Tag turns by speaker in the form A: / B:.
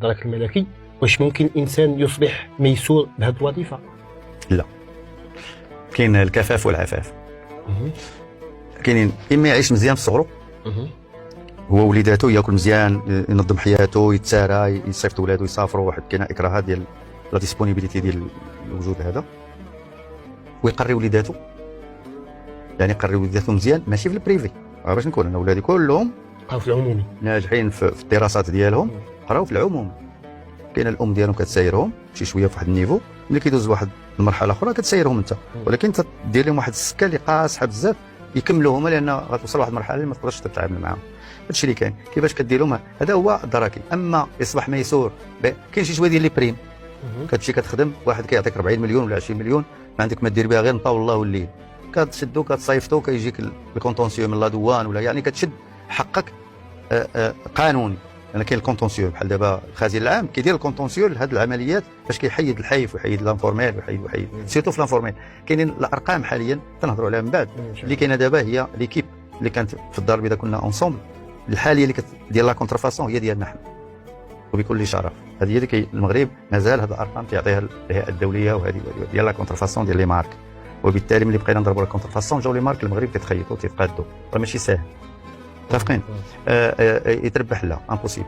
A: الدرك الملكي، واش ممكن انسان يصبح ميسور بهذه الوظيفه؟
B: لا، كاين الكفاف والعفاف. كاينين اما يعيش مزيان في صغره، هو وليداته ياكل مزيان، ينظم حياته، يتسارى، يصيفط ولادو يسافروا، واحد كاين اكراهات ديال لا ديسپونيبيليتي ديال الوجود هذا، ويقري وليداته، يعني يقري وليداته مزيان، ماشي في البريفي. باش نكون انا ولادي كلهم
A: او في العمومي
B: ناجحين في الدراسات ديالهم، قراو في العموم. كاين الام ديالهم كتسايرهم شي شويه في واحد النيفو، ملي كيدوز واحد المرحله اخرى كتسايرهم انت، ولكن تدير لهم واحد السكه اللي قاصحه بزاف يكملوا هما، لان غتوصل واحد المرحله اللي ما تقدرش تتعامل معاهم. هادشي اللي كاين. كيفاش كدير لهم هذا هو الدراكي. اما يصبح ميسور، كاين شي شويه ديال لي بريم، كتمشي كتخدم، واحد كيعطيك 40 مليون ولا 20 مليون، ما عندك ما دير بها غير نطاو الله والليل، كتشدو كتصيفطو، كيجيك الكونتونسيو من لا دوان، ولا يعني كتشد حقك قانوني. لان كاين الكونتونسيو بحال دابا الخزير العام كيدير الكونتونسيو لهذه العمليات، باش كيحيد الحيف ويحيد لانفورميل ويحيد سيرتو في لانفورميل. كاينين الارقام حاليا تنهضروا عليها من بعد، اللي كاينه دابا هي ليكيب اللي كانت في الدار البيضاء، كنا اونسومبل، الحاليه اللي كدير لا كونترفاسون هي ديالنا حنا وبكل شرف. هذه هي اللي المغرب مازال هذه الارقام تعطيها الهيئه الدوليه، وهذه ديال لا كونترفاسون ديال لي مارك. وبالتالي ملي بقينا نضربوا لا كونترفاسون جاو لي مارك المغرب تيتخيطوا تيتقادوا، راه ماشي ساهل. متفقين؟ يتربح لا امبوسيبل.